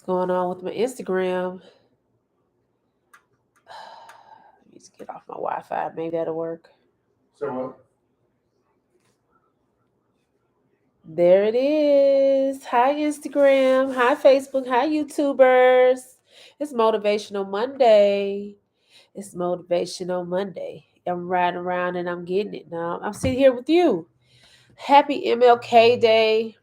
going on with my Instagram? Let me just get off my Wi-Fi. Maybe that'll work. So what? There it is. Hi, Instagram. Hi, Facebook. Hi, YouTubers. It's Motivational Monday. It's Motivational Monday. I'm riding around and I'm getting it now. I'm sitting here with you. Happy MLK Day,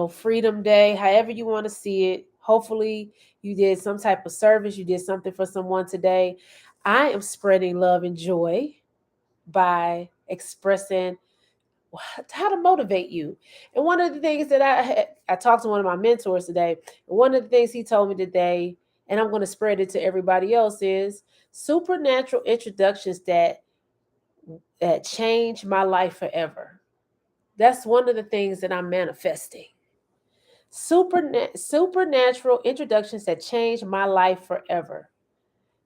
Freedom Day, however you want to see it. Hopefully, you did some type of service, you did something for someone today. I am spreading love and joy by expressing how to motivate you. And one of the things that I talked to one of my mentors today, and one of the things he told me today, and I'm going to spread it to everybody else, is supernatural introductions that change my life forever. That's one of the things that I'm manifesting. Supernatural introductions that change my life forever.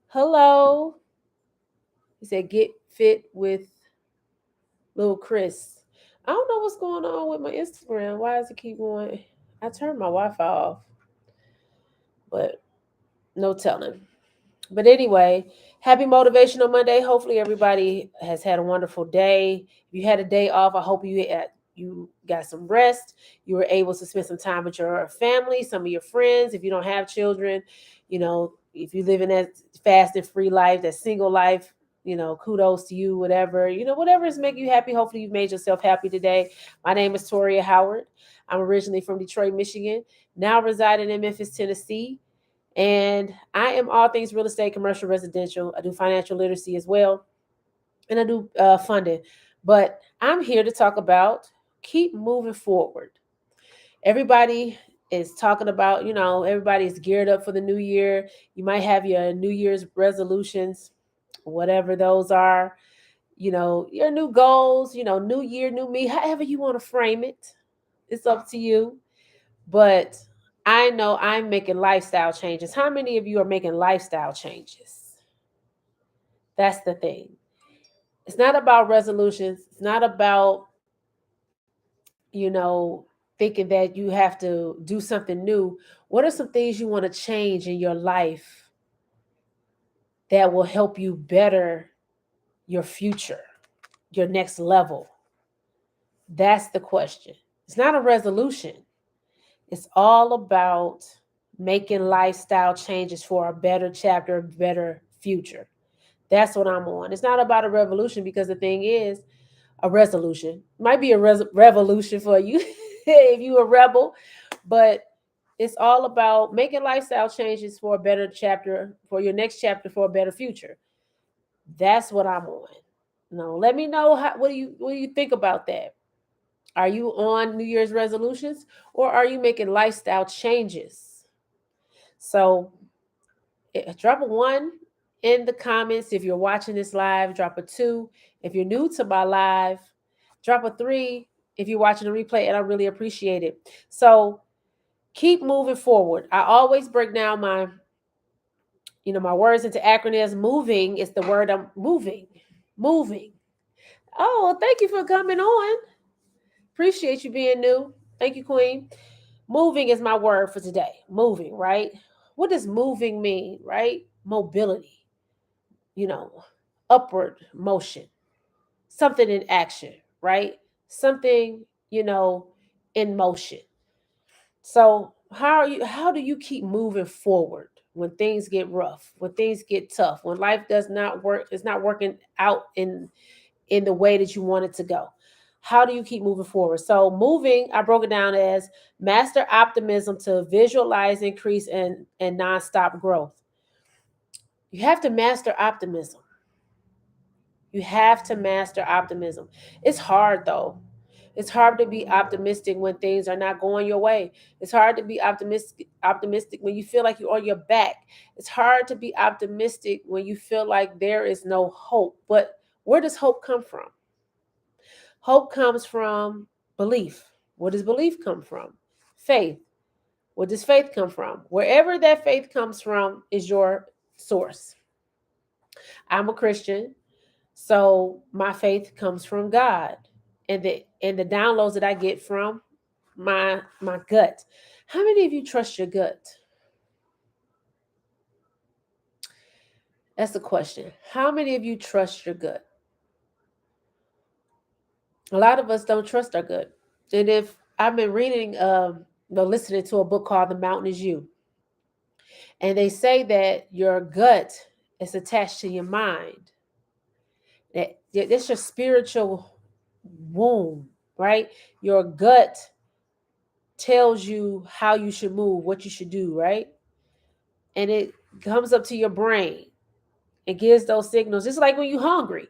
Hello. He said, get fit with little Chris. I don't know what's going on with my Instagram. Why does it keep going? I turned my Wi-Fi off, but no telling. But anyway, happy Motivational Monday. Hopefully everybody has had a wonderful day. If you had a day off, I hope you got some rest. You were able to spend some time with your family, some of your friends. If you don't have children, if you live in that fast and free life, that single life, kudos to you, whatever is making you happy. Hopefully you've made yourself happy today. My name is Toria Howard. I'm originally from Detroit, Michigan, now residing in Memphis, Tennessee. And I am all things real estate, commercial, residential. I do financial literacy as well, and I do funding. But I'm here to talk about keep moving forward. Everybody is talking about, everybody's geared up for the new year. You might have your New Year's resolutions, whatever those are, your new goals, new year, new me, however you want to frame it. It's up to you. But I know I'm making lifestyle changes. How many of you are making lifestyle changes? That's the thing. It's not about resolutions. It's not about, you know, thinking that you have to do something new. What are some things you want to change in your life that will help you better your future, your next level? That's the question. It's not a resolution. It's all about making lifestyle changes for a better chapter, a better future. That's what I'm on. It's not about a revolution because the thing is, a resolution might be a revolution for you if you a rebel, but it's all about making lifestyle changes for a better chapter, for your next chapter, for a better future. That's what I'm on. No, let me know what do you think about that? Are you on New Year's resolutions or are you making lifestyle changes? So drop a one in the comments if you're watching this live. Drop a two if you're new to my live. Drop a three if you're watching the replay, and I really appreciate it. So keep moving forward. I always break down my words into acronyms. Moving is the word. I'm moving. Moving. Oh, well, thank you for coming on. Appreciate you being new. Thank you, Queen. Moving is my word for today. Moving, right? What does moving mean, right? Mobility, you know, upward motion, something in action, right? Something, in motion. So, how do you keep moving forward when things get rough, when things get tough, when life does not work, it's not working out in the way that you want it to go? How do you keep moving forward? So moving, I broke it down as master optimism to visualize increase and nonstop growth. You have to master optimism. You have to master optimism. It's hard though. It's hard to be optimistic when things are not going your way. It's hard to be optimistic when you feel like you're on your back. It's hard to be optimistic when you feel like there is no hope. But where does hope come from? Hope comes from belief. Where does belief come from? Faith. Where does faith come from? Wherever that faith comes from is your source. I'm a Christian, so my faith comes from God. And the downloads that I get from my gut. How many of you trust your gut? That's the question. How many of you trust your gut? A lot of us don't trust our gut. And if I've been reading, listening to a book called The Mountain Is You, and they say that your gut is attached to your mind. That's your spiritual womb, right? Your gut tells you how you should move, what you should do, right? And it comes up to your brain. It gives those signals. It's like when you're hungry,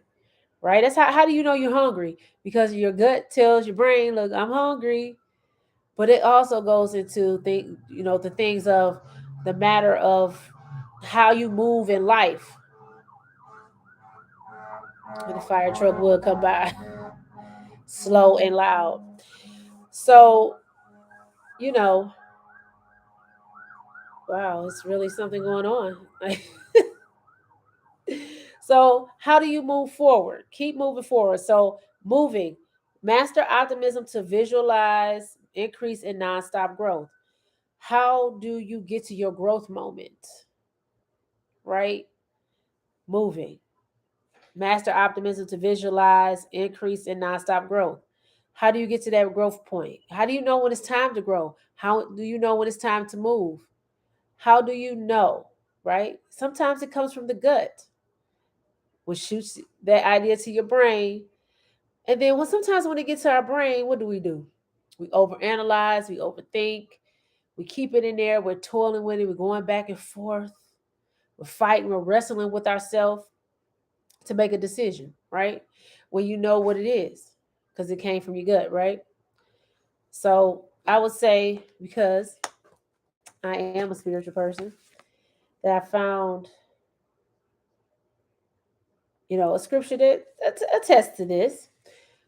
right? That's how do you know you're hungry? Because your gut tells your brain, look, I'm hungry. But it also goes into the things of the matter of how you move in life. When the fire truck will come by, slow and loud. So, you know, wow, it's really something going on. So, how do you move forward? Keep moving forward. So, moving, master optimism to visualize increase in nonstop growth. How do you get to your growth moment? Right? Moving. Master optimism to visualize increase in nonstop growth. How do you get to that growth point? How do you know when it's time to grow? How do you know when it's time to move? How do you know? Right? Sometimes it comes from the gut, which shoots that idea to your brain. And then sometimes when it gets to our brain, what do? We overanalyze, we overthink, we keep it in there, we're toiling with it, we're going back and forth, we're fighting, we're wrestling with ourselves to make a decision, right? When you know what it is, because it came from your gut, right? So I would say, because I am a spiritual person, that I found, a scripture that attests to this.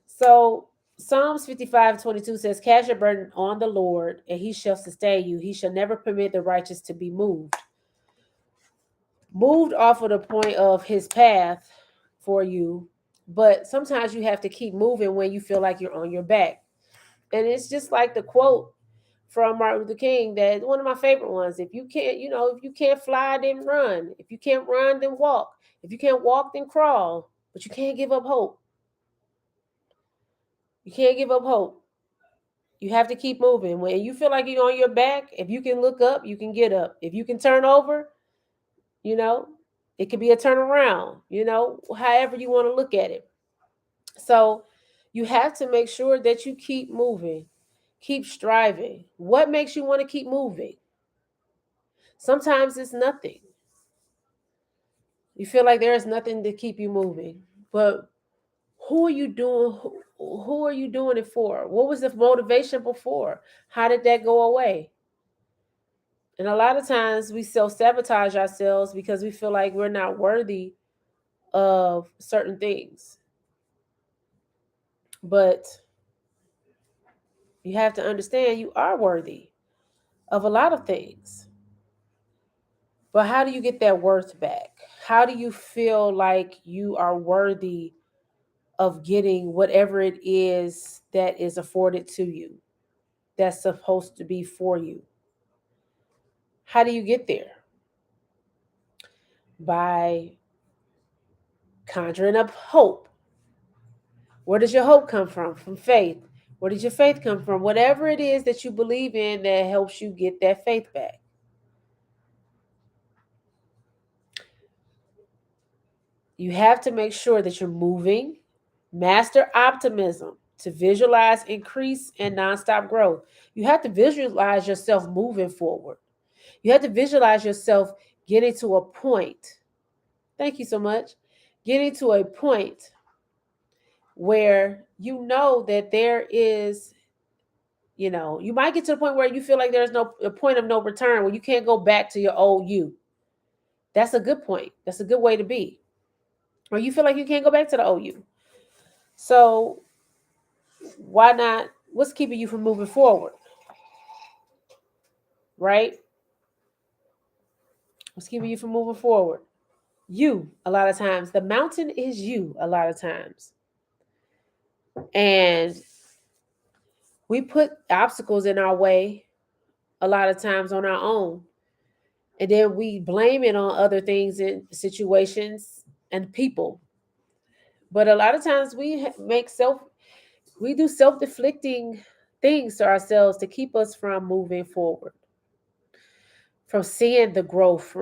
So Psalms 55:22 says, cast your burden on the Lord, and he shall sustain you. He shall never permit the righteous to be moved. Moved off of the point of his path for you, but sometimes you have to keep moving when you feel like you're on your back. And it's just like the quote from Martin Luther King, that one of my favorite ones. If you can't fly, then run. If you can't run, then walk. If you can't walk, then crawl. But you can't give up hope. You can't give up hope. You have to keep moving. When you feel like you're on your back, if you can look up, you can get up. If you can turn over, you know, it could be a turnaround, however you want to look at it. So you have to make sure that you keep moving, keep striving. What makes you want to keep moving? Sometimes it's nothing. You feel like there is nothing to keep you moving. But who are you doing? Who are you doing it for? What was the motivation before? How did that go away? And a lot of times we self sabotage ourselves because we feel like we're not worthy of certain things. But you have to understand you are worthy of a lot of things. But how do you get that worth back? How do you feel like you are worthy of getting whatever it is that is afforded to you, that's supposed to be for you? How do you get there? By conjuring up hope. Where does your hope come from? From faith. Where does your faith come from? Whatever it is that you believe in that helps you get that faith back. You have to make sure that you're moving. Master optimism to visualize increase and nonstop growth. You have to visualize yourself moving forward. You have to visualize yourself getting to a point. Thank you so much. Getting to a point where you know that there is, you might get to the point where you feel like there's no a point of no return, where you can't go back to your old you. That's a good point. That's a good way to be. Or you feel like you can't go back to the old you. So why not? What's keeping you from moving forward? Right? What's keeping you from moving forward? You, a lot of times. The mountain is you, a lot of times. And We put obstacles in our way a lot of times on our own, and then we blame it on other things and situations and people. But a lot of times we do self-deflicting things to ourselves to keep us from moving forward, from seeing the growth,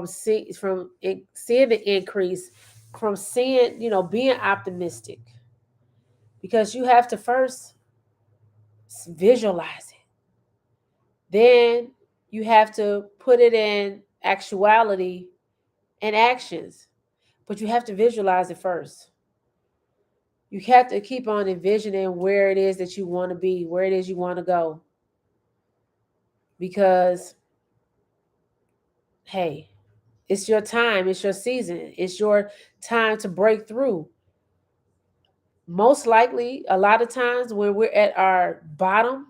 seeing the increase, from seeing, being optimistic, because you have to first visualize it. Then you have to put it in actuality and actions, but you have to visualize it first. You have to keep on envisioning where it is that you want to be, where it is you want to go, because hey, it's your time, it's your season, it's your time to break through. Most likely, a lot of times when we're at our bottom,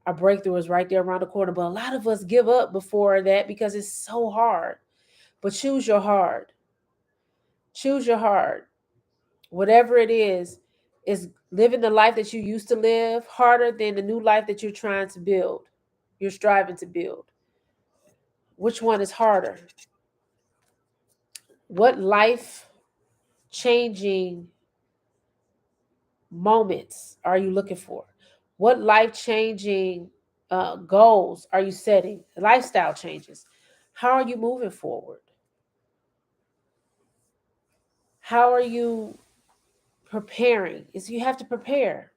our breakthrough is right there around the corner. But a lot of us give up before that because it's so hard. But choose your hard. Choose your hard. Whatever it is living the life that you used to live harder than the new life that you're trying to build, you're striving to build. Which one is harder? What life changing moments are you looking for? What life changing goals are you setting? Lifestyle changes. How are you moving forward? How are you preparing? Is you have to prepare.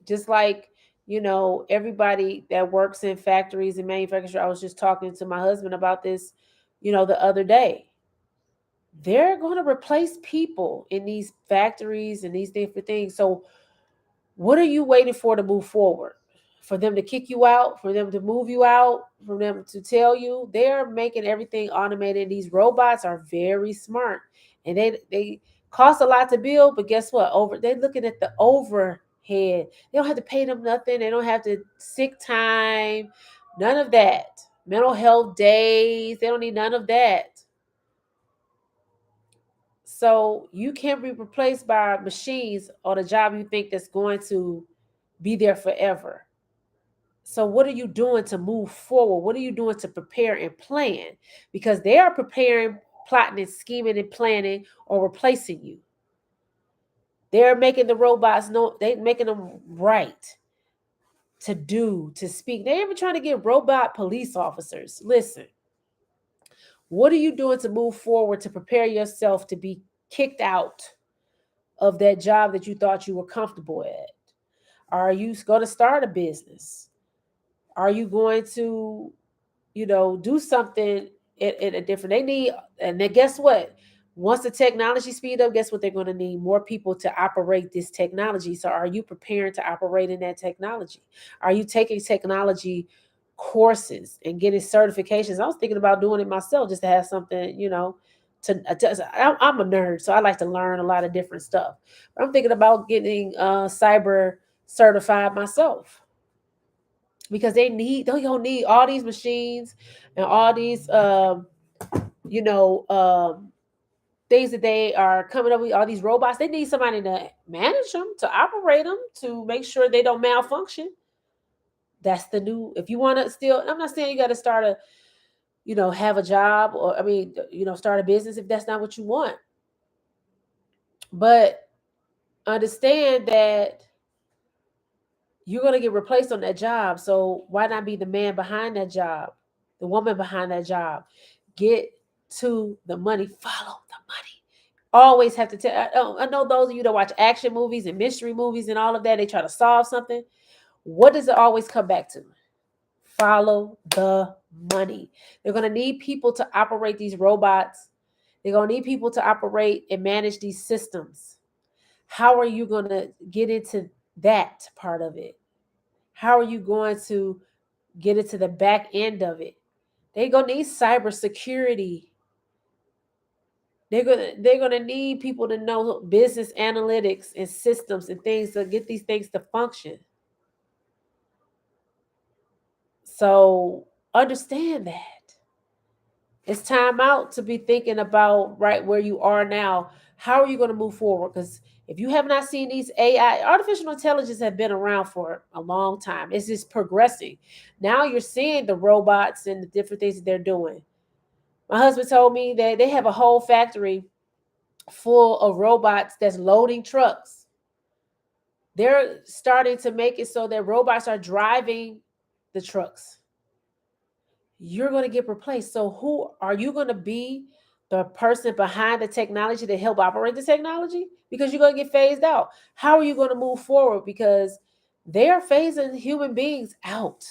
Just like, everybody that works in factories and manufacturers. I was just talking to my husband about this, the other day. They're going to replace people in these factories and these different things. So what are you waiting for to move forward? For them to kick you out, for them to move you out, for them to tell you? They're making everything automated. These robots are very smart, and they cost a lot to build. But guess what? They're looking at the overhead. They don't have to pay them nothing. They don't have to sick time, none of that. Mental health days. They don't need none of that. So you can't be replaced by machines on a job you think that's going to be there forever. So what are you doing to move forward? What are you doing to prepare and plan? Because they are preparing, plotting and scheming and planning on replacing you. They're making the robots know, they making them right to do, to speak. They're even trying to get robot police officers. Listen, what are you doing to move forward to prepare yourself to be kicked out of that job that you thought you were comfortable at? Are you going to start a business? Are you going to, do something in a different? They need, and then guess what? Once the technology speed up, guess what they're going to need? More people to operate this technology. So are you preparing to operate in that technology? Are you taking technology courses and getting certifications? I was thinking about doing it myself just to have something, I'm a nerd, so I like to learn a lot of different stuff. But I'm thinking about getting cyber certified myself, because they're gonna need all these machines and all these you know um things that they are coming up with, all these robots. They need somebody to manage them, to operate them, to make sure they don't malfunction. That's the new. If you want to still, I'm not saying you got to start a, have a job, or I mean, start a business if that's not what you want. But understand that you're going to get replaced on that job. So why not be the man behind that job, the woman behind that job? Get to the money, follow the money. Always have to tell. I know those of you that watch action movies and mystery movies and all of that, they try to solve something. What does it always come back to? Follow the money. They're going to need people to operate these robots. They're going to need people to operate and manage these systems. How are you going to get into that part of it? How are you going to get into the back end of it? They're gonna need cybersecurity. They're gonna need people to know business analytics and systems and things to get these things to function. So understand that it's time out to be thinking about right where you are now. How are you going to move forward? Because If you have not seen these AI, artificial intelligence have been around for a long time. It's just progressing. Now you're seeing the robots and the different things that they're doing. My husband told me that they have a whole factory full of robots that's loading trucks. They're starting to make it so that robots are driving the trucks. You're going to get replaced. So who are you going to be? The person behind the technology to help operate the technology? Because you're going to get phased out. How are you going to move forward? Because they are phasing human beings out.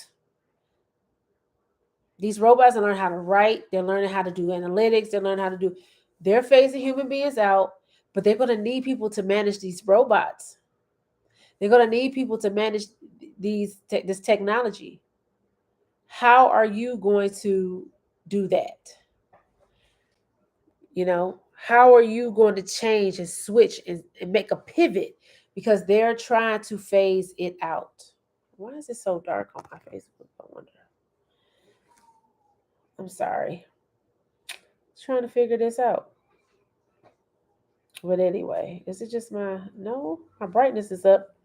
These robots are learning how to write. They're learning how to do analytics. They're learning how to do. They're phasing human beings out, but they're going to need people to manage these robots. They're going to need people to manage this technology. How are you going to do that? How are you going to change and switch and make a pivot? Because they're trying to phase it out. Why is it so dark on my Facebook? I wonder. I'm sorry. Trying to figure this out. But anyway, is it just no, my brightness is up.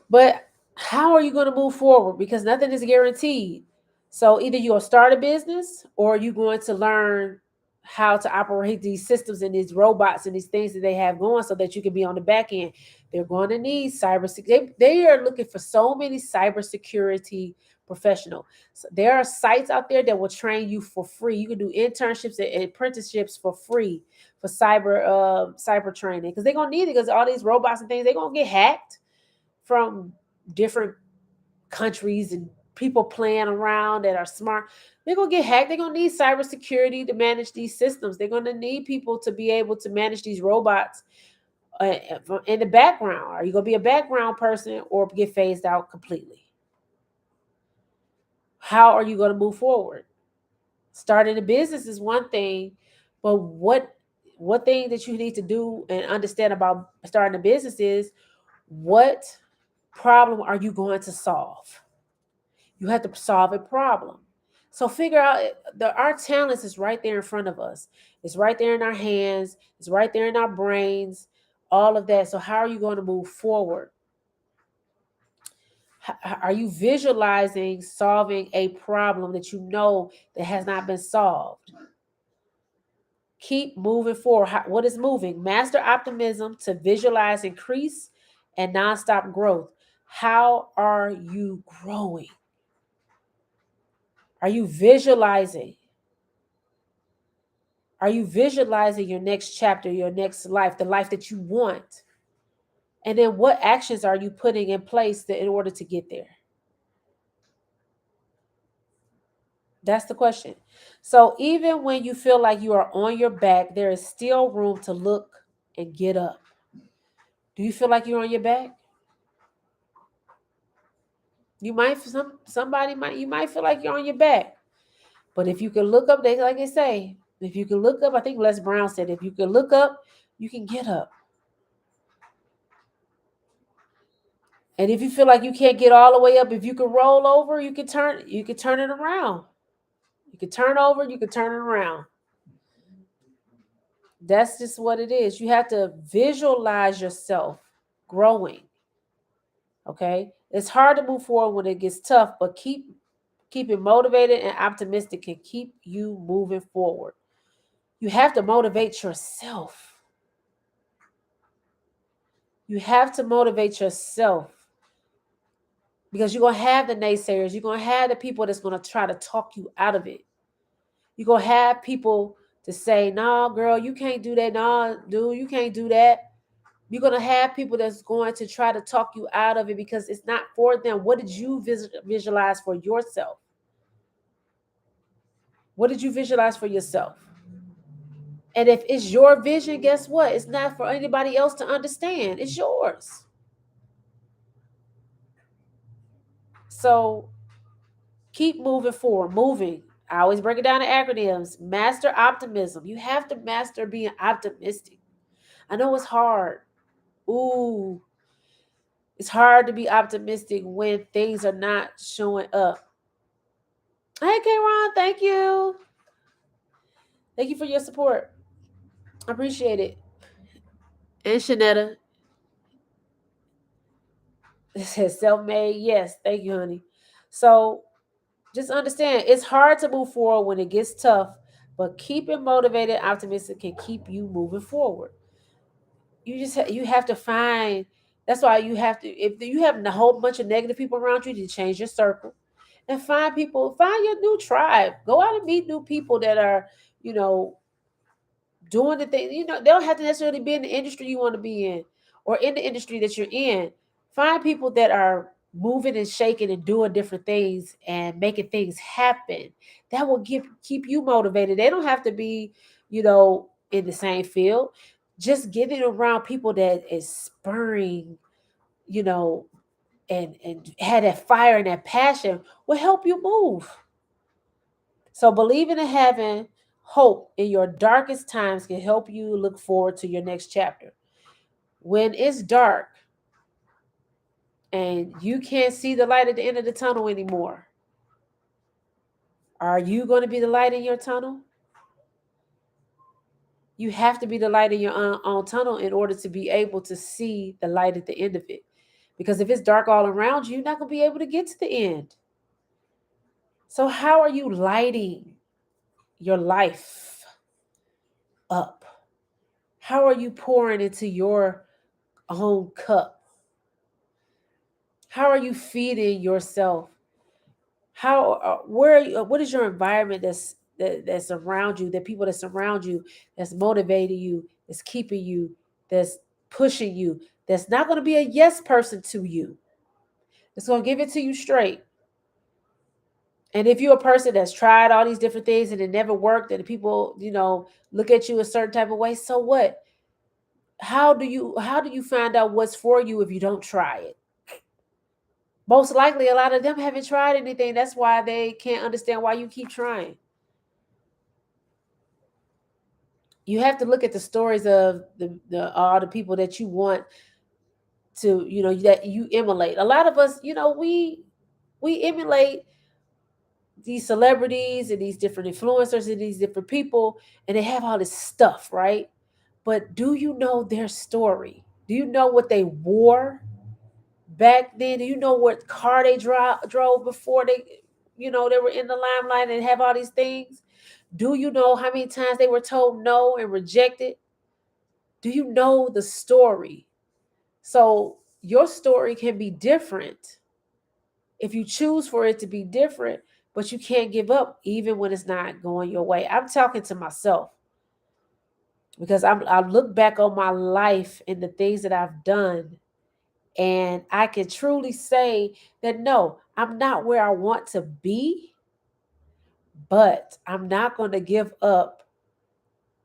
But how are you going to move forward? Because nothing is guaranteed. So either you'll start a business or you're going to learn how to operate these systems and these robots and these things that they have going so that you can be on the back end. They're going to need cybersecurity. They are looking for so many cybersecurity professionals. So there are sites out there that will train you for free. You can do internships and apprenticeships for free for cyber training because they're going to need it because all these robots and things, they're going to get hacked from different countries and people playing around that are smart. They're going to get hacked. They're going to need cybersecurity to manage these systems. They're going to need people to be able to manage these robots in the background. Are you going to be a background person or get phased out completely? How are you going to move forward? Starting a business is one thing, but what thing that you need to do and understand about starting a business is what problem are you going to solve? You have to solve a problem. So figure out our talents is right there in front of us. It's right there in our hands. It's right there in our brains. All of that. So how are you going to move forward? Are you visualizing solving a problem that you know that has not been solved? Keep moving forward. What is moving? Master optimism to visualize increase and nonstop growth. How are you growing? Are you visualizing? Are you visualizing your next chapter, your next life, the life that you want? And then what actions are you putting in place in order to get there? That's the question. So even when you feel like you are on your back, there is still room to look and get up. Do you feel like you're on your back? You might you might feel like you're on your back. But if you can look up, like they say, if you can look up, I think Les Brown said, if you can look up, you can get up. And if you feel like you can't get all the way up, if you can roll over, you can turn it around. You can turn over, you can turn it around. That's just what it is. You have to visualize yourself growing. Okay? It's hard to move forward when it gets tough, but keep it motivated and optimistic can keep you moving forward. You have to motivate yourself. You have to motivate yourself because you're going to have the naysayers. You're going to have the people that's going to try to talk you out of it. You're going to have people to say, no, girl, you can't do that. No, dude, you can't do that. You're going to have people that's going to try to talk you out of it because it's not for them. What did you visualize for yourself? What did you visualize for yourself? And if it's your vision, guess what? It's not for anybody else to understand. It's yours. So keep moving forward, moving. I always break it down to acronyms. Master optimism. You have to master being optimistic. I know it's hard. Ooh, it's hard to be optimistic when things are not showing up. Hey, K-Ron, thank you. Thank you for your support. I appreciate it. And Shanetta, it says self-made. Yes, thank you, honey. So just understand it's hard to move forward when it gets tough, but keeping motivated, optimistic can keep you moving forward. You have to find. That's why you have to. If you have a whole bunch of negative people around you, to change your circle and find people. Find your new tribe. Go out and meet new people that are, you know, doing the thing. They don't have to necessarily be in the industry you want to be in, or in the industry that you're in. Find people that are moving and shaking and doing different things and making things happen. That will keep you motivated. They don't have to be, in the same field. Just getting around people that is spurring, you know, and had that fire and that passion will help you move. So believing and having hope in your darkest times can help you look forward to your next chapter. When it's dark and you can't see the light at the end of the tunnel anymore, are you going to be the light in your tunnel? You have to be the light in your own tunnel in order to be able to see the light at the end of it. Because if it's dark all around you, you're not going to be able to get to the end. So, how are you lighting your life up? How are you pouring into your own cup? How are you feeding yourself? How where what is your environment that's around you, the people that surround you, that's motivating you, that's keeping you, that's pushing you, that's not going to be a yes person to you. It's going to give it to you straight. And if you're a person that's tried all these different things and it never worked, and people, look at you a certain type of way, so what? How do you find out what's for you if you don't try it? Most likely, a lot of them haven't tried anything. That's why they can't understand why you keep trying. You have to look at the stories of the all the people that you want to, that you emulate. A lot of us, we emulate these celebrities and these different influencers and these different people, and they have all this stuff, right? But do you know their story? Do you know what they wore back then? Do you know what car they drove before they were in the limelight and have all these things? Do you know how many times they were told no and rejected? Do you know the story? So your story can be different if you choose for it to be different, but you can't give up even when it's not going your way. I'm talking to myself because I look back on my life and the things that I've done, and I can truly say that no, I'm not where I want to be, but I'm not going to give up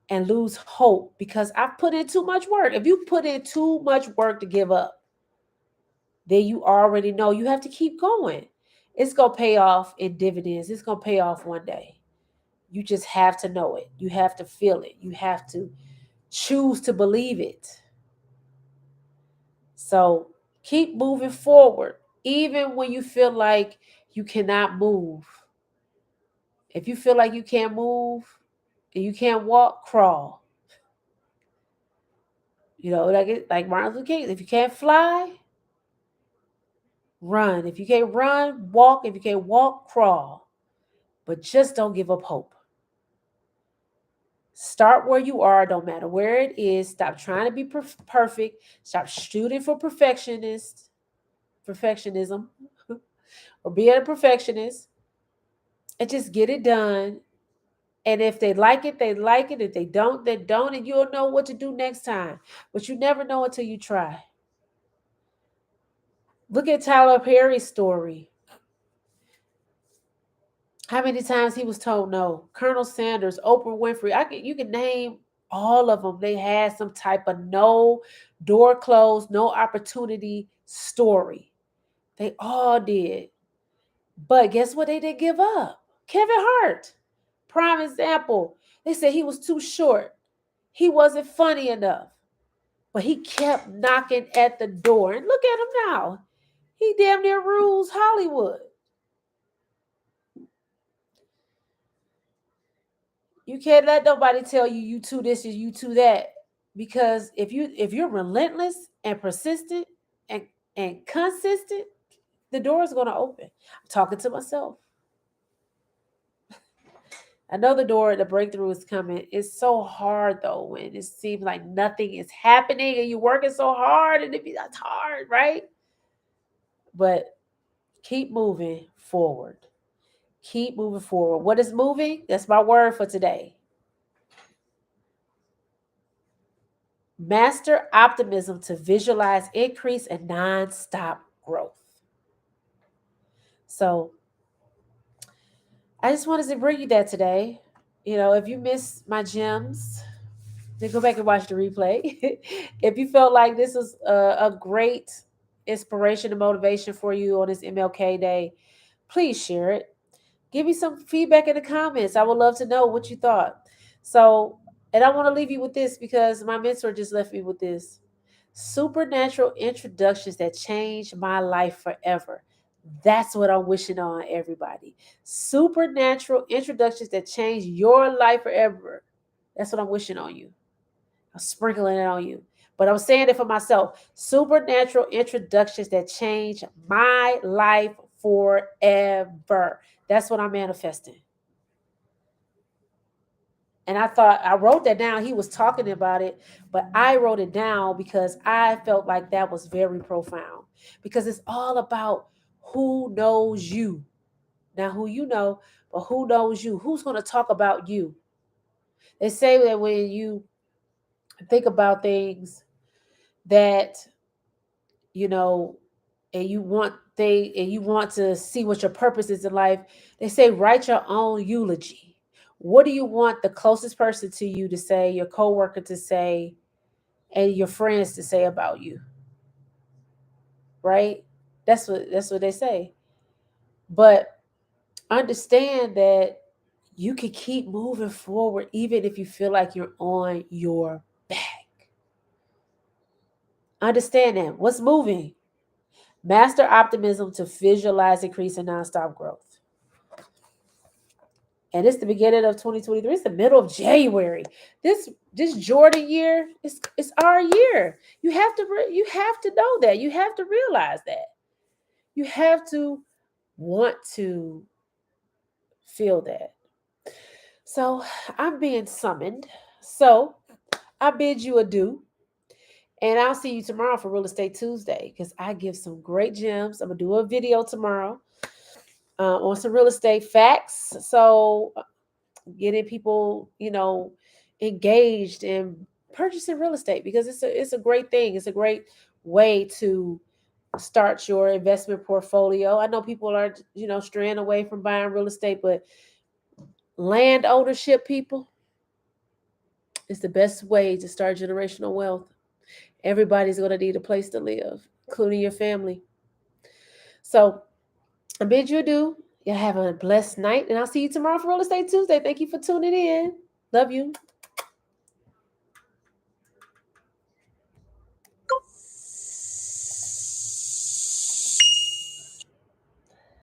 and lose hope because I've put in too much work. If you put in too much work to give up, then you already know you have to keep going. It's going to pay off in dividends. It's going to pay off one day. You just have to know it. You have to feel it. You have to choose to believe it. So keep moving forward, even when you feel like you cannot move. If you feel like you can't move and you can't walk, crawl. Like Martin Luther King, if you can't fly, run. If you can't run, walk. If you can't walk, crawl. But just don't give up hope. Start where you are, don't matter where it is. Stop trying to be perfect. Stop shooting for perfectionism, or being a perfectionist, and just get it done. And if they like it, they like it. If they don't, they don't. And you'll know what to do next time. But you never know until you try. Look at Tyler Perry's story. How many times he was told no? Colonel Sanders, Oprah Winfrey. You can name all of them. They had some type of no, door closed, no opportunity story. They all did. But guess what? They didn't give up. Kevin Hart, prime example. They said he was too short. He wasn't funny enough. But he kept knocking at the door. And look at him now. He damn near rules Hollywood. You can't let nobody tell you too this and you too that. Because if you're relentless and persistent and consistent, the door is going to open. I'm talking to myself. I know the breakthrough is coming. It's so hard though when it seems like nothing is happening and you're working so hard and that's hard, right? But keep moving forward. Keep moving forward. What is moving? That's my word for today. Master optimism to visualize increase and non-stop growth. So I just wanted to bring you that today. If you missed my gems, then go back and watch the replay. If you felt like this was a great inspiration and motivation for you on this MLK Day, please share it. Give me some feedback in the comments. I would love to know what you thought. So, and I want to leave you with this because my mentor just left me with this. Supernatural introductions that changed my life forever. That's what I'm wishing on everybody. Supernatural introductions that change your life forever. That's what I'm wishing on you. I'm sprinkling it on you. But I'm saying it for myself. Supernatural introductions that change my life forever. That's what I'm manifesting. And I wrote that down. He was talking about it, but I wrote it down because I felt like that was very profound. Because it's all about who knows you. Now, who you know, but who knows you? Who's going to talk about you? They say that when you think about things that, you know, and you want to see what your purpose is in life, they say write your own eulogy. What do you want the closest person to you to say, your coworker to say, and your friends to say about you? Right? That's what they say. But understand that you can keep moving forward even if you feel like you're on your back. Understand that. What's moving? Master optimism to visualize increasing nonstop growth. And it's the beginning of 2023. It's the middle of January. This Jordan year it's our year. You have to know that. You have to realize that. You have to want to feel that. So I'm being summoned. So I bid you adieu. And I'll see you tomorrow for Real Estate Tuesday because I give some great gems. I'm gonna do a video tomorrow on some real estate facts. So getting people, engaged in purchasing real estate because it's a great thing. It's a great way to start your investment portfolio. I know people are, straying away from buying real estate, but land ownership, people, is the best way to start generational wealth. Everybody's going to need a place to live, including your family. So I bid you adieu. You have a blessed night, and I'll see you tomorrow for Real Estate Tuesday. Thank you for tuning in. Love you.